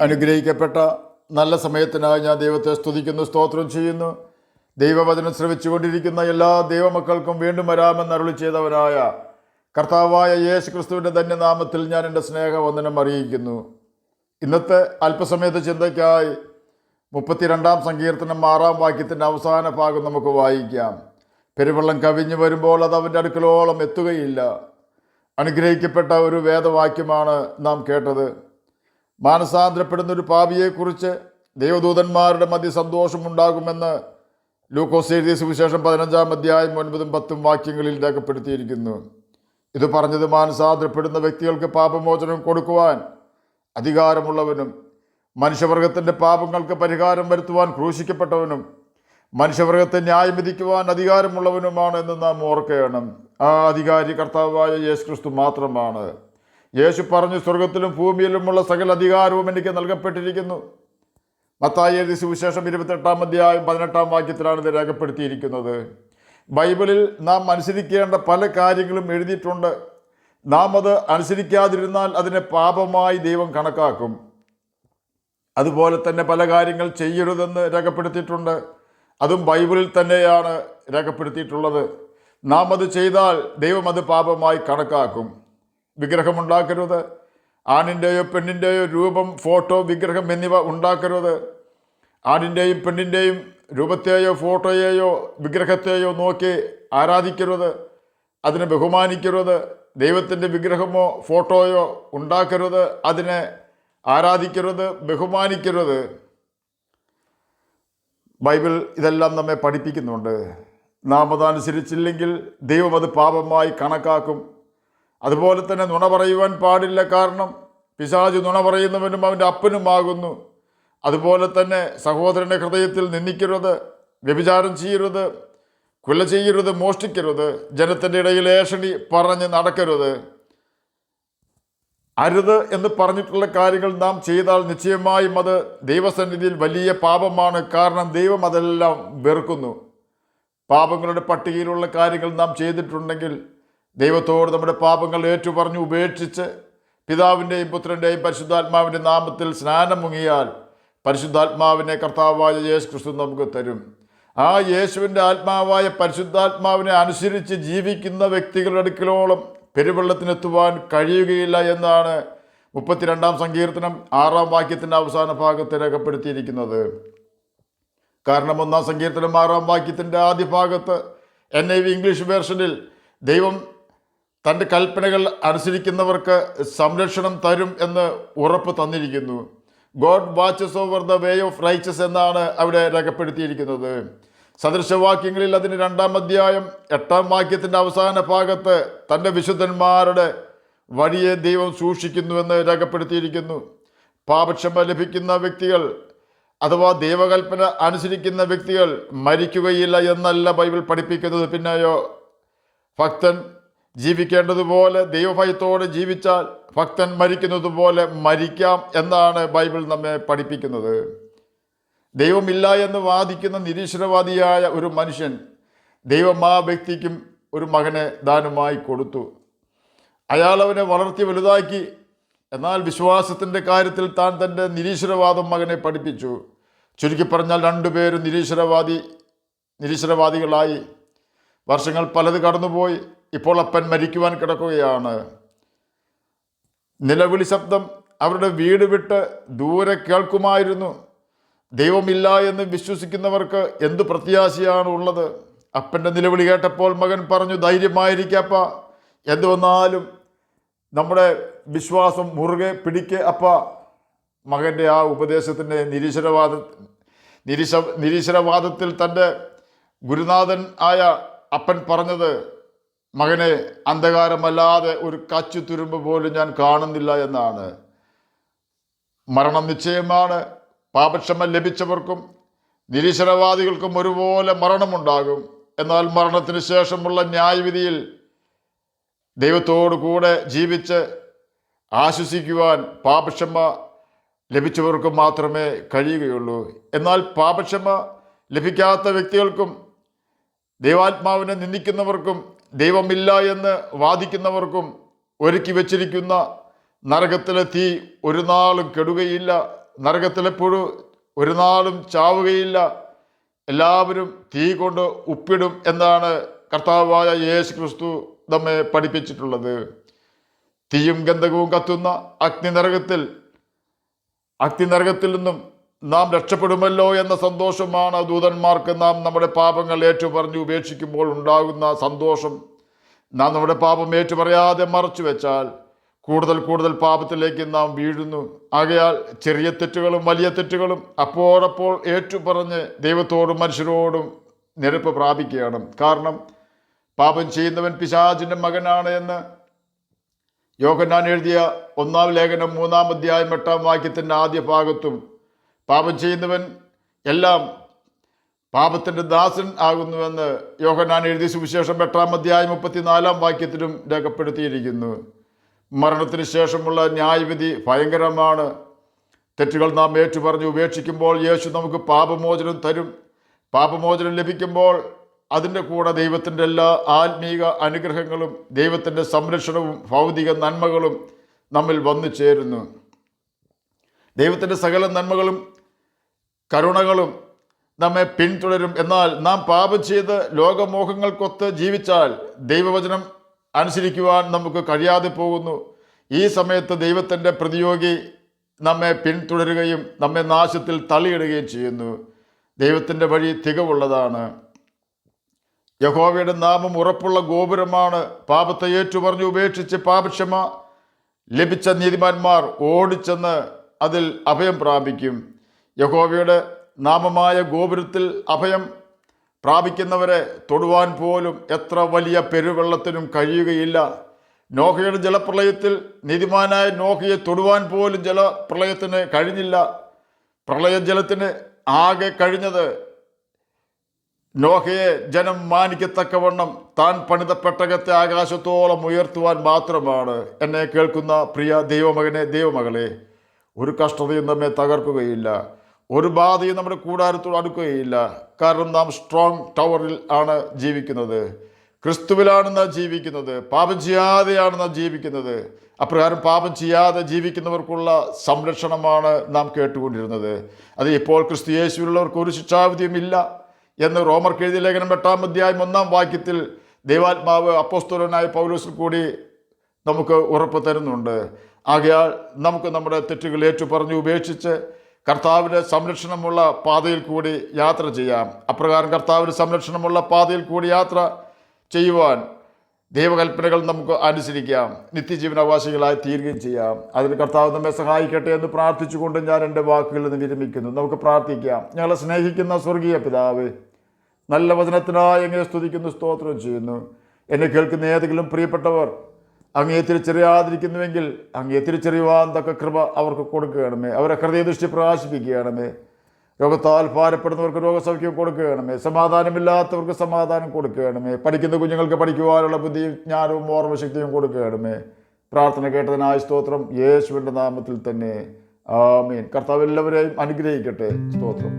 അനുഗ്രഹിക്കപ്പെട്ട നല്ല സമയത്തിനായി ഞാൻ ദൈവത്തെ സ്തുതിക്കുന്നു, സ്തോത്രം ചെയ്യുന്നു. ദൈവവചനം ശ്രവിച്ചുകൊണ്ടിരിക്കുന്ന എല്ലാ ദൈവമക്കൾക്കും വീണ്ടും വരാമെന്ന് അരുളി ചെയ്തവനായ കർത്താവായ യേശു ക്രിസ്തുവിൻ്റെ ധന്യനാമത്തിൽ ഞാൻ എൻ്റെ സ്നേഹവന്ദനം അറിയിക്കുന്നു. ഇന്നത്തെ അല്പസമയത്ത് ചിന്തയ്ക്കായി 32-ാം സങ്കീർത്തനം 6-ാം വാക്യത്തിൻ്റെ അവസാന ഭാഗം നമുക്ക് വായിക്കാം. പെരുവെള്ളം കവിഞ്ഞു വരുമ്പോൾ അത് അവൻ്റെ അടുക്കലോളം എത്തുകയില്ല. അനുഗ്രഹിക്കപ്പെട്ട ഒരു വേദവാക്യമാണ് നാം കേട്ടത്. മാനസാന്തരപ്പെടുന്നൊരു പാപിയെക്കുറിച്ച് ദൈവദൂതന്മാരുടെ മധ്യ സന്തോഷമുണ്ടാകുമെന്ന് ലൂക്കോസ് എഴുതിയ സുവിശേഷം 15-ാം അധ്യായം 9-ഉം 10-ഉം വാക്യങ്ങളിൽ രേഖപ്പെടുത്തിയിരിക്കുന്നു. ഇത് പറഞ്ഞത് മാനസാന്തരപ്പെടുന്ന വ്യക്തികൾക്ക് പാപമോചനം കൊടുക്കുവാൻ അധികാരമുള്ളവനും മനുഷ്യവർഗത്തിൻ്റെ പാപങ്ങൾക്ക് പരിഹാരം വരുത്തുവാൻ ക്രൂശിക്കപ്പെട്ടവനും മനുഷ്യവർഗത്തെ ന്യായം വിധിക്കുവാൻ അധികാരമുള്ളവനുമാണ് എന്ന് നാം ഓർക്കണം. ആ അധികാരി കർത്താവായ യേശു ക്രിസ്തു മാത്രമാണ്. യേശു പറഞ്ഞു, സ്വർഗത്തിലും ഭൂമിയിലുമുള്ള സകല അധികാരവും എനിക്ക് നൽകപ്പെട്ടിരിക്കുന്നു. മത്തായി എഴുതിയ സുവിശേഷം 28-ാം അധ്യായം 18-ാം വാക്യത്തിലാണ് ഇത് രേഖപ്പെടുത്തിയിരിക്കുന്നത്. ബൈബിളിൽ നാം അനുസരിക്കേണ്ട പല കാര്യങ്ങളും എഴുതിയിട്ടുണ്ട്. നാം അത് അനുസരിക്കാതിരുന്നാൽ അതിനെ പാപമായി ദൈവം കണക്കാക്കും. അതുപോലെ തന്നെ പല കാര്യങ്ങൾ ചെയ്യരുതെന്ന് രേഖപ്പെടുത്തിയിട്ടുണ്ട്. അതും ബൈബിളിൽ തന്നെയാണ് രേഖപ്പെടുത്തിയിട്ടുള്ളത്. നാം അത് ചെയ്താൽ ദൈവം അത് പാപമായി കണക്കാക്കും. വിഗ്രഹമുണ്ടാക്കരുത്. ആണിൻ്റെയോ പെണ്ണിൻ്റെയോ രൂപം, ഫോട്ടോ, വിഗ്രഹം എന്നിവ ഉണ്ടാക്കരുത്. ആണിൻ്റെയും പെണ്ണിൻ്റെയും രൂപത്തെയോ ഫോട്ടോയെയോ വിഗ്രഹത്തെയോ നോക്കി ആരാധിക്കരുത്. അതിനെ ബഹുമാനിക്കരുത്. ദൈവത്തിൻ്റെ വിഗ്രഹമോ ഫോട്ടോയോ ഉണ്ടാക്കരുത്. അതിനെ ആരാധിക്കരുത്, ബഹുമാനിക്കരുത്. ബൈബിൾ ഇതെല്ലാം നമ്മെ പഠിപ്പിക്കുന്നുണ്ട്. നാം അതനുസരിച്ചില്ലെങ്കിൽ ദൈവം അത് പാപമായി കണക്കാക്കും. അതുപോലെ തന്നെ നുണ പറയുവാൻ പാടില്ല. കാരണം പിശാച് നുണ പറയുന്നവനും അവൻ്റെ അപ്പനുമാകുന്നു. അതുപോലെ തന്നെ സഹോദരൻ്റെ ഹൃദയത്തിൽ നിന്ദിക്കരുത്, വ്യഭിചാരം ചെയ്യരുത്, കൊല ചെയ്യരുത്, മോഷ്ടിക്കരുത്, ജനത്തിൻ്റെ ഇടയിൽ ഏഷണി പറഞ്ഞ് നടക്കരുത്. അരുത് എന്ന് പറഞ്ഞിട്ടുള്ള കാര്യങ്ങൾ നാം ചെയ്താൽ നിശ്ചയമായും അത് ദൈവസന്നിധിയിൽ വലിയ പാപമാണ്. കാരണം ദൈവം അതെല്ലാം വെറുക്കുന്നു. പാപങ്ങളുടെ പട്ടികയിലുള്ള കാര്യങ്ങൾ നാം ചെയ്തിട്ടുണ്ടെങ്കിൽ ദൈവത്തോട് നമ്മുടെ പാപങ്ങൾ ഏറ്റുപറഞ്ഞ് ഉപേക്ഷിച്ച് പിതാവിൻ്റെയും പുത്രൻ്റെയും പരിശുദ്ധാത്മാവിൻ്റെ നാമത്തിൽ സ്നാനം മുങ്ങിയാൽ പരിശുദ്ധാത്മാവിനെ കർത്താവായ യേശു ക്രിസ്തു നമുക്ക് തരും. ആ യേശുവിൻ്റെ ആത്മാവായ പരിശുദ്ധാത്മാവിനെ അനുസരിച്ച് ജീവിക്കുന്ന വ്യക്തികളുടെ അടുക്കലോളം പെരുവെള്ളത്തിനെത്തുവാൻ കഴിയുകയില്ല എന്നാണ് 32-ാം സങ്കീർത്തനം 6-ാം വാക്യത്തിൻ്റെ അവസാന ഭാഗത്ത് രേഖപ്പെടുത്തിയിരിക്കുന്നത്. കാരണം 1-ാം സങ്കീർത്തനം 6-ാം വാക്യത്തിൻ്റെ ആദ്യ ഭാഗത്ത് NIV ഇംഗ്ലീഷ് വേർഷനിൽ ദൈവം തൻ്റെ കൽപ്പനകൾ അനുസരിക്കുന്നവർക്ക് സംരക്ഷണം തരും എന്ന് ഉറപ്പ് തന്നിരിക്കുന്നു. God watches over the way of righteous എന്നാണ് അവിടെ രേഖപ്പെടുത്തിയിരിക്കുന്നത്. സദൃശവാക്യങ്ങളിൽ അതിന് 2-ാം അധ്യായം 8-ാം വാക്യത്തിൻ്റെ അവസാന ഭാഗത്ത് തൻ്റെ വിശുദ്ധന്മാരുടെ വഴിയെ ദൈവം സൂക്ഷിക്കുന്നുവെന്ന് രേഖപ്പെടുത്തിയിരിക്കുന്നു. പാപക്ഷമ ലഭിക്കുന്ന വ്യക്തികൾ അഥവാ ദൈവകൽപ്പന അനുസരിക്കുന്ന വ്യക്തികൾ മരിക്കുകയില്ല എന്നല്ല ബൈബിൾ പഠിപ്പിക്കുന്നത്. പിന്നെയോ ഭക്തൻ ജീവിക്കേണ്ടതുപോലെ ദൈവഭയത്തോടെ ജീവിച്ചാൽ ഭക്തൻ മരിക്കുന്നത് പോലെ മരിക്കാം എന്നാണ് ബൈബിൾ നമ്മെ പഠിപ്പിക്കുന്നത്. ദൈവമില്ല എന്ന് വാദിക്കുന്ന നിരീശ്വരവാദിയായ ഒരു മനുഷ്യൻ ദൈവം ആ വ്യക്തിക്കും ഒരു മകനെ ദാനമായി കൊടുത്തു. അയാൾ അവനെ വളർത്തി വലുതാക്കി. എന്നാൽ വിശ്വാസത്തിൻ്റെ കാര്യത്തിൽ താൻ തൻ്റെ നിരീശ്വരവാദം മകനെ പഠിപ്പിച്ചു. ചുരുക്കി പറഞ്ഞാൽ രണ്ടുപേരും നിരീശ്വരവാദികളായി. വർഷങ്ങൾ പലത് കടന്നുപോയി. ഇപ്പോൾ അപ്പൻ മരിക്കുവാൻ കിടക്കുകയാണ്. നിലവിളി ശബ്ദം അവരുടെ വീട് വിട്ട് ദൂരെ കേൾക്കുമായിരുന്നു. ദൈവമില്ല എന്ന് വിശ്വസിക്കുന്നവർക്ക് എന്തു പ്രത്യാശയാണ് ഉള്ളത്? അപ്പൻ്റെ നിലവിളി കേട്ടപ്പോൾ മകൻ പറഞ്ഞു, ധൈര്യമായിരിക്കപ്പ, എന്തു വന്നാലും നമ്മുടെ വിശ്വാസം മുറുകെ പിടിക്ക് അപ്പ. മകൻ്റെ ആ ഉപദേശത്തിൻ്റെ നിരീശ്വരവാദത്തിൽ തൻ്റെ ഗുരുനാഥൻ ആയ അപ്പൻ പറഞ്ഞത്, മകനെ, അന്ധകാരമല്ലാതെ ഒരു കച്ചു തുരുമ്പ് പോലും ഞാൻ കാണുന്നില്ല എന്നാണ്. മരണം നിശ്ചയമാണ്. പാപക്ഷമ ലഭിച്ചവർക്കും നിരീശ്വരവാദികൾക്കും ഒരുപോലെ മരണമുണ്ടാകും. എന്നാൽ മരണത്തിന് ശേഷമുള്ള ന്യായവിധിയിൽ ദൈവത്തോടു കൂടെ ജീവിച്ച് ആശ്വസിക്കുവാൻ പാപക്ഷമ ലഭിച്ചവർക്ക് മാത്രമേ കഴിയുകയുള്ളൂ. എന്നാൽ പാപക്ഷമ ലഭിക്കാത്ത വ്യക്തികൾക്കും ദൈവാത്മാവിനെ നിന്ദിക്കുന്നവർക്കും ദൈവമില്ല എന്ന് വാദിക്കുന്നവർക്കും ഒരുക്കി വച്ചിരിക്കുന്ന നരകത്തിലെ തീ ഒരു നാളും കെടുകയില്ല. നരകത്തിലെ പുഴു ഒരു നാളും ചാവുകയില്ല, എല്ലാവരും തീ കൊണ്ട് ഉപ്പിടും എന്നാണ് കർത്താവായ യേശു ക്രിസ്തു നമ്മെ പഠിപ്പിച്ചിട്ടുള്ളത്. തീയും ഗന്ധകവും കത്തുന്ന അഗ്നിനരകത്തിൽ നിന്നും നാം രക്ഷപ്പെടുമല്ലോ എന്ന സന്തോഷമാണ് ദൂതന്മാർക്ക് നാം നമ്മുടെ പാപങ്ങൾ ഏറ്റുപറഞ്ഞ് ഉപേക്ഷിക്കുമ്പോൾ ഉണ്ടാകുന്ന സന്തോഷം. നാം നമ്മുടെ പാപം ഏറ്റുപറയാതെ മറച്ചു വെച്ചാൽ കൂടുതൽ കൂടുതൽ പാപത്തിലേക്ക് നാം വീഴുന്നു. ആകയാൽ ചെറിയ തെറ്റുകളും വലിയ തെറ്റുകളും അപ്പോഴപ്പോൾ ഏറ്റുപറഞ്ഞ് ദൈവത്തോടും മനുഷ്യരോടും നിരപ്പ് പ്രാപിക്കുകയാണ്. കാരണം പാപം ചെയ്യുന്നവൻ പിശാചിൻ്റെ മകനാണ് എന്ന് യോഹന്നാൻ എഴുതിയ 1-ാം ലേഖനം 3-ാം അധ്യായം 8-ാം വാക്യത്തിൻ്റെ ആദ്യ ഭാഗത്തും പാപം ചെയ്യുന്നവൻ എല്ലാം പാപത്തിൻ്റെ ദാസൻ ആകുന്നുവെന്ന് യോഹന്നാൻ എഴുതിയ സുവിശേഷം 8-ാം അധ്യായം 34-ാം വാക്യത്തിലും രേഖപ്പെടുത്തിയിരിക്കുന്നു. മരണത്തിന് ശേഷമുള്ള ന്യായവിധി ഭയങ്കരമാണ്. തെറ്റുകൾ നാം ഏറ്റുപറഞ്ഞ് ഉപേക്ഷിക്കുമ്പോൾ യേശു നമുക്ക് പാപമോചനം തരും. പാപമോചനം ലഭിക്കുമ്പോൾ അതിൻ്റെ കൂടെ ദൈവത്തിൻ്റെ എല്ലാ ആത്മീക അനുഗ്രഹങ്ങളും ദൈവത്തിൻ്റെ സംരക്ഷണവും ഭൗതിക നന്മകളും നമ്മിൽ വന്നു ചേരുന്നു. ദൈവത്തിൻ്റെ സകല നന്മകളും കരുണകളും നമ്മെ പിന്തുടരും. എന്നാൽ നാം പാപം ചെയ്ത് ലോകമോഹങ്ങൾക്കൊത്ത് ജീവിച്ചാൽ ദൈവവചനം അനുസരിക്കുവാൻ നമുക്ക് കഴിയാതെ പോകുന്നു. ഈ സമയത്ത് ദൈവത്തിൻ്റെ പ്രതിയോഗി നമ്മെ പിന്തുടരുകയും നമ്മെ നാശത്തിൽ തള്ളിയിടുകയും ചെയ്യുന്നു. ദൈവത്തിൻ്റെ വഴി തികവുള്ളതാണ്. യഹോവയുടെ നാമം ഉറപ്പുള്ള ഗോപുരമാണ്. പാപത്തെ ഏറ്റുപറഞ്ഞ് ഉപേക്ഷിച്ച് പാപക്ഷമ ലഭിച്ച നീതിമാന്മാർ ഓടിച്ചെന്ന് അതിൽ അഭയം പ്രാപിക്കും. യഹോവയുടെ നാമമായ ഗോപുരത്തിൽ അഭയം പ്രാപിക്കുന്നവരെ തൊടുവാൻ പോലും എത്ര വലിയ പെരുവെള്ളത്തിനും കഴിയുകയില്ല. നോഹയുടെ ജലപ്രളയത്തിൽ നീതിമാനായ നോഹയെ തൊടുവാൻ പോലും ജലപ്രളയത്തിന് കഴിഞ്ഞില്ല. പ്രളയജലത്തിന് ആകെ കഴിഞ്ഞത് നോഹയെ ജനം മാനിക്കത്തക്കവണ്ണം താൻ പണിത പെട്ടകത്തെ ആകാശത്തോളം ഉയർത്തുവാൻ മാത്രമാണ്. എന്നെ കേൾക്കുന്ന പ്രിയ ദൈവമകനെ, ദൈവമകളെ, ഒരു കഷ്ടതയും നമ്മെ തകർക്കുകയില്ല, ഒരു ബാധയും നമ്മുടെ കൂടാരത്തോട് അടുക്കുകയില്ല. കാരണം നാം സ്ട്രോങ് ടവറിൽ ആണ് ജീവിക്കുന്നത്, ക്രിസ്തുവിലാണ് നാം ജീവിക്കുന്നത്, പാപം ചെയ്യാതെയാണ് നാം ജീവിക്കുന്നത്. അപ്രകാരം പാപം ചെയ്യാതെ ജീവിക്കുന്നവർക്കുള്ള സംരക്ഷണമാണ് നാം കേട്ടുകൊണ്ടിരുന്നത്. അത് ഇപ്പോൾ ക്രിസ്തു യേശുവിലുള്ളവർക്ക് ഒരു ശിക്ഷാവിധിയും ഇല്ല എന്ന് റോമർക്ക് എഴുതിയ ലേഖനം 8-ാം അധ്യായം 1-ാം വാക്യത്തിൽ ദൈവാത്മാവ് അപ്പോസ്തലനായ പൗലോസിൽ കൂടി നമുക്ക് ഉറപ്പ് തരുന്നുണ്ട്. ആകയാൽ നമുക്ക് നമ്മുടെ തെറ്റുകൾ ഏറ്റുപറഞ്ഞ് ഉപേക്ഷിച്ച് കർത്താവിൻ്റെ സംരക്ഷണമുള്ള പാതയിൽ കൂടി യാത്ര ചെയ്യാം. അപ്രകാരം കർത്താവിൻ്റെ സംരക്ഷണമുള്ള പാതയിൽ കൂടി യാത്ര ചെയ്യുവാൻ ദൈവകൽപ്പനകൾ നമുക്ക് അനുസരിക്കാം, നിത്യജീവനാവകാശികളായി തീരുകയും ചെയ്യാം. അതിന് കർത്താവ് നമ്മെ സഹായിക്കട്ടെ എന്ന് പ്രാർത്ഥിച്ചുകൊണ്ട് ഞാൻ എൻ്റെ വാക്കുകളിൽ നിന്ന് വിരമിക്കുന്നു. നമുക്ക് പ്രാർത്ഥിക്കാം. ഞങ്ങളെ സ്നേഹിക്കുന്ന സ്വർഗീയ പിതാവേ, നല്ല വചനത്തിനായി അങ്ങയെ സ്തുതിക്കുന്നു, സ്തോത്രം ചെയ്യുന്നു. എന്നെ കേൾക്കുന്ന ഏതെങ്കിലും പ്രിയപ്പെട്ടവർ അങ്ങയെ തിരിച്ചറിയാതിരിക്കുന്നുവെങ്കിൽ അങ്ങയെ തിരിച്ചറിയുവാൻ തക്ക കൃപ അവർക്ക് കൊടുക്കുകയാണമേ. അവരെ ഹൃദയദൃഷ്ടി പ്രകാശിപ്പിക്കുകയാണമേ. രോഗത്താൽ ഭാരപ്പെടുന്നവർക്ക് രോഗസൗഖ്യം കൊടുക്കുകയാണമേ. സമാധാനമില്ലാത്തവർക്ക് സമാധാനം കൊടുക്കുകയാണമേ. പഠിക്കുന്ന കുഞ്ഞുങ്ങൾക്ക് പഠിക്കുവാനുള്ള ബുദ്ധിയും ജ്ഞാനവും ഓർമ്മശക്തിയും കൊടുക്കുകയാണമേ. പ്രാർത്ഥന കേട്ടതിനായി സ്തോത്രം, യേശുവിൻ്റെ നാമത്തിൽ തന്നെ ആമേൻ. കർത്താവ് എല്ലാവരെയും അനുഗ്രഹിക്കട്ടെ. സ്തോത്രം.